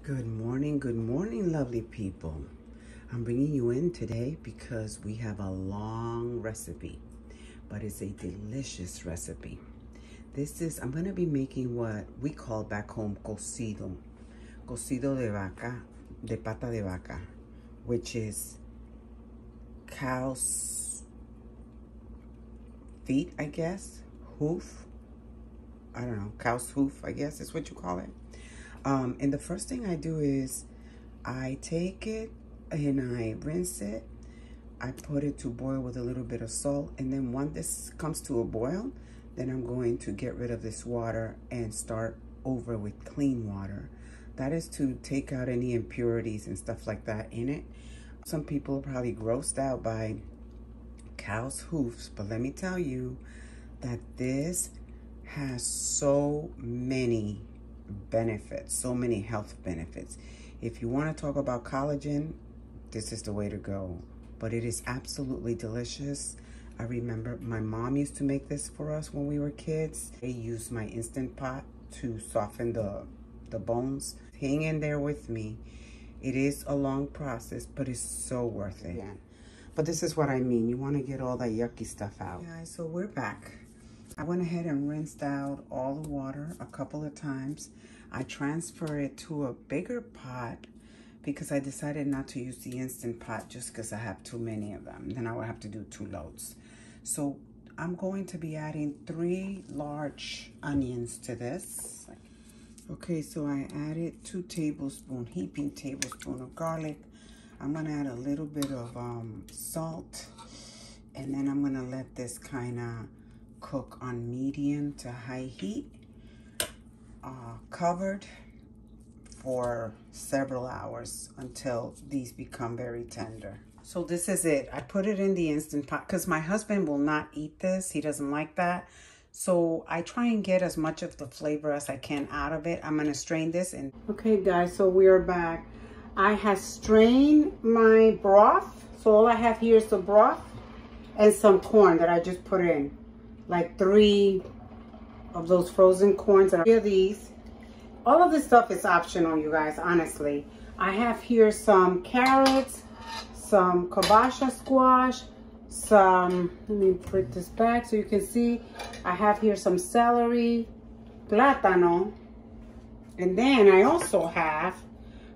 Good morning, lovely people. I'm bringing you in today because we have a long recipe, but it's a delicious recipe. I'm going to be making what we call back home cocido. Cocido de vaca, de pata de vaca, which is cow's feet, I guess, hoof. I don't know, cow's hoof, I guess is what you call it. And the first thing I do is I take it and I rinse it. I put it to boil with a little bit of salt. And then once this comes to a boil, then I'm going to get rid of this water and start over with clean water. That is to take out any impurities and stuff like that in it. Some people are probably grossed out by cow's hoofs, but let me tell you that this has so many benefits, so many health benefits. If you want to talk about collagen, this is the way to go. But it is absolutely delicious. I remember my mom used to make this for us when we were kids. I used my Instant Pot to soften the bones. Hang in there with me. It is a long process, but it's so worth it. Yeah. But this is what I mean. You want to get all that yucky stuff out. Guys, so we're back. I went ahead and rinsed out all the water a couple of times. I transfer it to a bigger pot because I decided not to use the Instant Pot just because I have too many of them. Then I would have to do 2 loads. So I'm going to be adding 3 large onions to this. Okay, so I added 2 tablespoons, heaping tablespoon of garlic. I'm gonna add a little bit of salt, and then I'm gonna let this kind of cook on medium to high heat, covered for several hours until these become very tender. So this is it. I put it in the Instant Pot because my husband will not eat this. He doesn't like that. So I try and get as much of the flavor as I can out of it. I'm going to strain this. Okay, guys, so we are back. I have strained my broth. So all I have here is the broth and some corn that I just put in. Like 3 of those frozen corns. And 3 of these. All of this stuff is optional, you guys, honestly. I have here some carrots, some kibosh squash, some, let me put this back so you can see. I have here some celery, plátano, and then I also have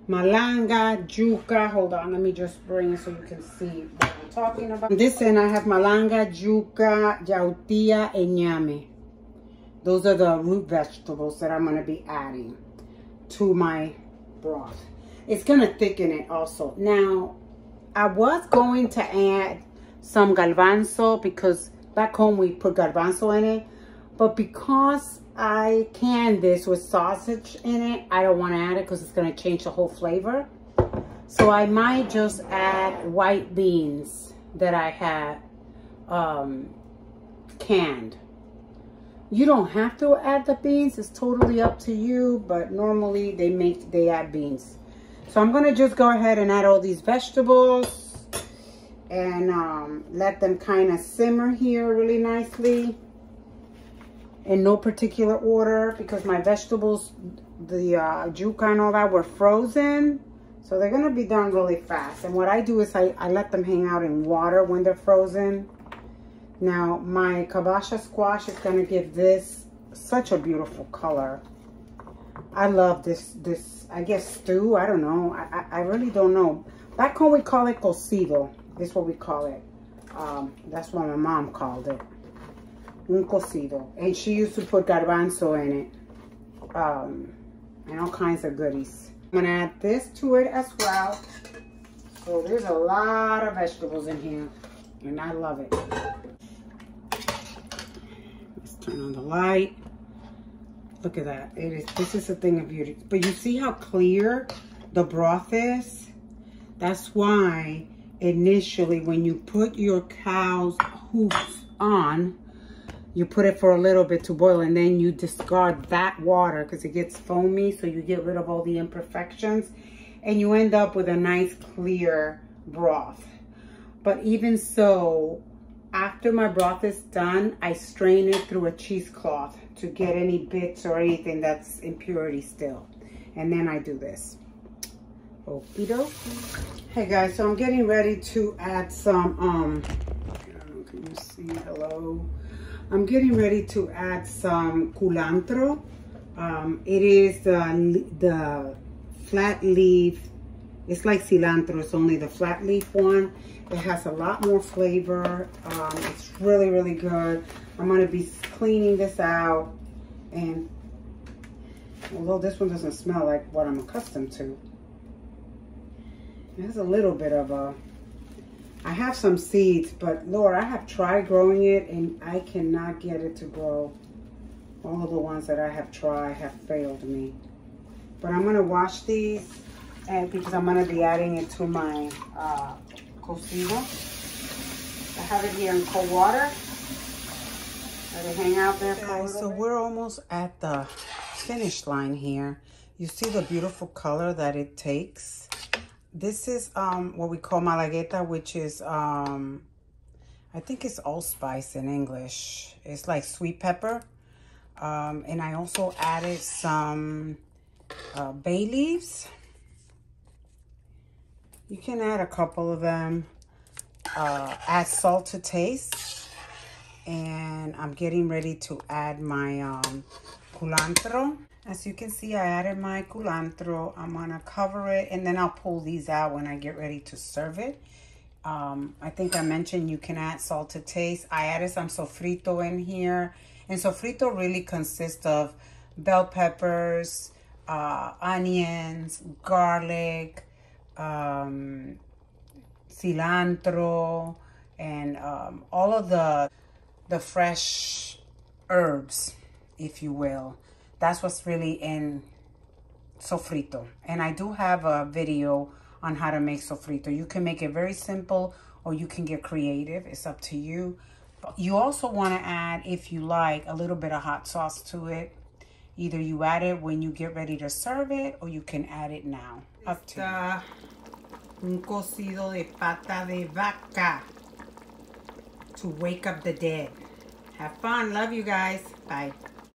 malanga, yuca. Hold on, let me just bring it so you can see what I'm talking about. On this end, I have malanga, yuca, yautía, and ñame. Those are the root vegetables that I'm going to be adding to my broth. It's going to thicken it also. Now, I was going to add some garbanzo because back home we put garbanzo in it. But because I canned this with sausage in it, I don't want to add it because it's going to change the whole flavor. So I might just add white beans that I had canned. You don't have to add the beans. It's totally up to you. But normally they add beans. So I'm going to just go ahead and add all these vegetables and let them kind of simmer here really nicely. In no particular order because my vegetables, the yuca and all that were frozen. So they're going to be done really fast. And what I do is I let them hang out in water when they're frozen. Now my kibosh squash is going to give this such a beautiful color. I love this I guess stew. I don't know. I really don't know. Back home we call it cocido. This is what we call it. That's what my mom called it. Un cocido. And she used to put garbanzo in it. And all kinds of goodies. I'm going to add this to it as well. So there's a lot of vegetables in here. And I love it. Let's turn on the light. Look at that. This is a thing of beauty. But you see how clear the broth is? That's why initially when you put your cow's hoofs on, you put it for a little bit to boil and then you discard that water because it gets foamy, so you get rid of all the imperfections and you end up with a nice clear broth. But even so, after my broth is done, I strain it through a cheesecloth to get any bits or anything that's impurity still. And then I do this. Cocido. Hey guys, so I'm getting ready to add some, I don't know, can you see? Hello. I'm getting ready to add some culantro. It is the flat leaf. It's like cilantro, it's only the flat leaf one. It has a lot more flavor. It's really, really good. I'm gonna be cleaning this out, and although this one doesn't smell like what I'm accustomed to, there's a little bit of a, I have some seeds, but Lord, I have tried growing it and I cannot get it to grow. All of the ones that I have tried have failed me. But I'm gonna wash these, and because I'm gonna be adding it to my cocido. I have it here in cold water. Let it hang out there for a little bit. We're almost at the finish line here. You see the beautiful color that it takes. This is what we call malagueta, which is I think it's allspice in English. It's like sweet pepper. And I also added some bay leaves. You can add a couple of them. Add salt to taste. And I'm getting ready to add my culantro. As you can see, I added my culantro. I'm gonna cover it, and then I'll pull these out when I get ready to serve it. I think I mentioned you can add salt to taste. I added some sofrito in here. And sofrito really consists of bell peppers, onions, garlic, cilantro, and all of the fresh herbs, if you will. That's what's really in sofrito. And I do have a video on how to make sofrito. You can make it very simple, or you can get creative. It's up to you. But you also want to add, if you like, a little bit of hot sauce to it. Either you add it when you get ready to serve it, or you can add it now. Up to you. Un cocido de pata de vaca to wake up the dead. Have fun. Love you guys. Bye.